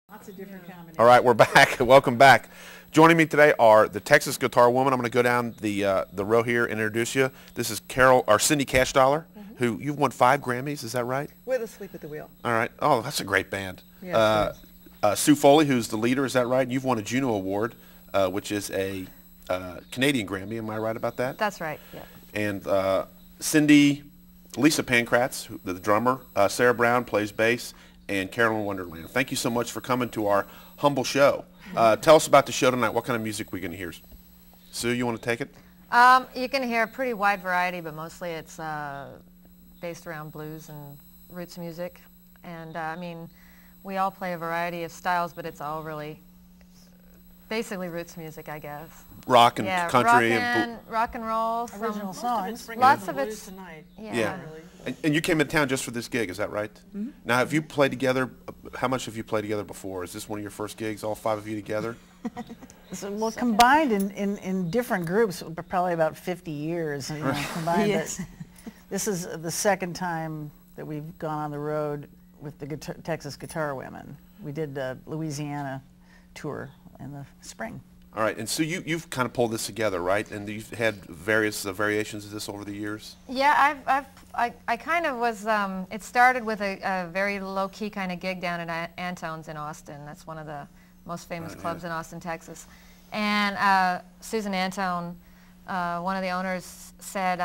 Lots of different combinations. All right, we're back. Welcome back. Joining me today are the Texas Guitar Woman. I'm going to go down the row here and introduce you. This is Cindy Cashdollar, who you've won 5 Grammys. Is that right? With Asleep at the Wheel. All right. Oh, that's a great band. Yeah, Sue Foley, who's the leader. Is that right? You've won a Juno Award, which is a Canadian Grammy. Am I right about that? That's right. Yeah. And Lisa Pankratz, the drummer. Sarah Brown plays bass. And Carolyn, Wonderland. Thank you so much for coming to our humble show. Tell us about the show tonight. What kind of music are we going to hear? Sue, you want to take it? You can hear a pretty wide variety, but mostly it's based around blues and roots music. And I mean, we all play a variety of styles, but it's all really basically roots music, I guess. Rock and yeah, country rock and roll, original songs. Lots of it's tonight. Yeah. And you came into town just for this gig, is that right? Mm-hmm. Now, have you played together? How much have you played together before? Is this one of your first gigs, all 5 of you together? So, well, combined in different groups, probably about 50 years. You know, combined. Yes. This is the second time that we've gone on the road with the Texas Guitar Women. We did a Louisiana tour in the spring. All right, and so you've kind of pulled this together, right? And you've had various variations of this over the years? Yeah, I kind of was, it started with a very low-key kind of gig down at Antone's in Austin. That's one of the most famous clubs in Austin, Texas. And Susan Antone, one of the owners, said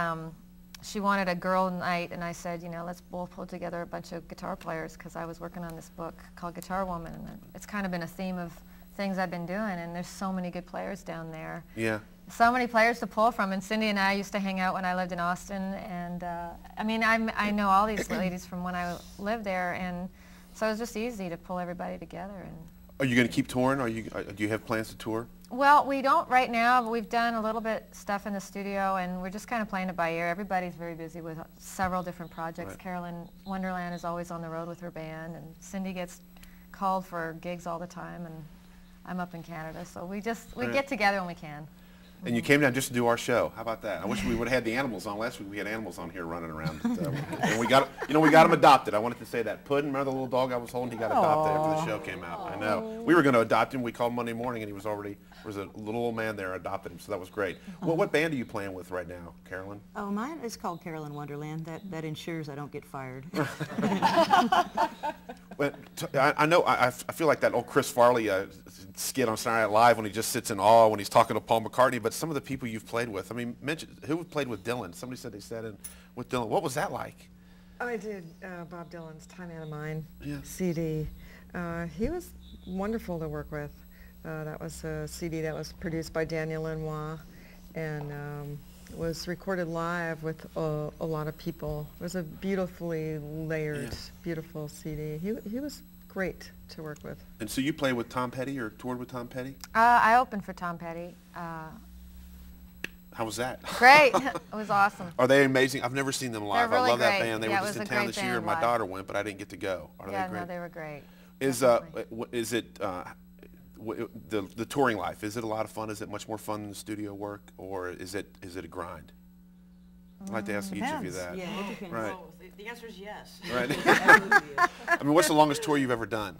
she wanted a girl night, and I said, you know, let's both pull together a bunch of guitar players, because I was working on this book called Guitar Woman, and it's kind of been a theme of things I've been doing, and there's so many good players down there. Yeah. So many players to pull from, and Cindy and I used to hang out when I lived in Austin, and I mean, I know all these ladies from when I lived there, and so it was just easy to pull everybody together. And are you going to keep touring? Do you have plans to tour? Well, we don't right now, but we've done a little bit stuff in the studio, and we're just kind of playing it by ear. Everybody's very busy with several different projects. Right. Carolyn, Wonderland is always on the road with her band, and Cindy gets called for gigs all the time, and I'm up in Canada, so we get together when we can. And you came down just to do our show. How about that? I wish we would have had the animals on. Last week we had animals on here running around. And we got them adopted. I wanted to say that. Puddin', remember the little dog I was holding? He got adopted after the show came out. I know. We were going to adopt him. We called Monday morning, and he was already, there was a little old man there adopted him, so that was great. Well, what band are you playing with right now, Carolyn? Oh, mine is called Carolyn Wonderland. That ensures I don't get fired. Well, I know, I feel like that old Chris Farley skit on Saturday Night Live when he just sits in awe when he's talking to Paul McCartney, but some of the people you've played with, I mean, who played with Dylan? Somebody said they sat in with Dylan. What was that like? I did Bob Dylan's Time Out of Mind CD. He was wonderful to work with. That was a CD that was produced by Daniel Lanois and was recorded live with a lot of people. It was a beautifully layered, beautiful CD. He was great to work with. And so you played with Tom Petty or toured with Tom Petty? I opened for Tom Petty. How was that? Great. It was awesome. Are they amazing? I've never seen them live. They're really I love that great. band. They were just in town this year, and my daughter went, but I didn't get to go. Are they great? No, they were great. Is it the touring life? Is it a lot of fun? Is it much more fun than the studio work, or is it a grind? I'd like to ask each of you that. Yeah, it depends. Right. The answer is yes. Right. Absolutely yes. I mean, what's the longest tour you've ever done?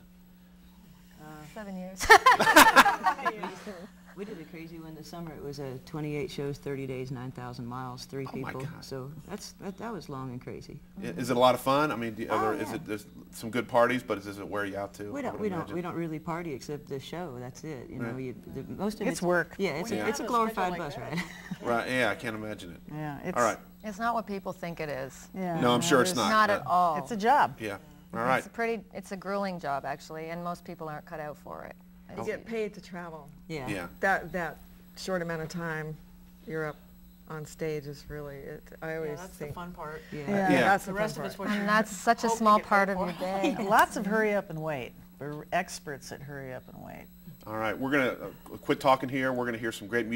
7 years. We did a crazy one this summer. It was 28 shows, 30 days, 9,000 miles, 3 people. My God. So that was long and crazy. Is it a lot of fun? I mean, there's some good parties, but does it wear you out too? We don't really party except the show. That's it. You know, most of it's work. Yeah, it's a glorified bus ride. Right. Yeah, I can't imagine it. Yeah. All right. It's not what people think it is. Yeah. No, I'm sure it's not. Not at all. It's a job. Yeah. All right. It's a grueling job actually, and most people aren't cut out for it. You get paid to travel. Yeah. Yeah. That short amount of time you're up on stage is really, I always that's think. the fun part. Yeah, that's the rest of us. And that's such a small part of your day. Lots of hurry up and wait. We're experts at hurry up and wait. All right, we're going to quit talking here. We're going to hear some great music.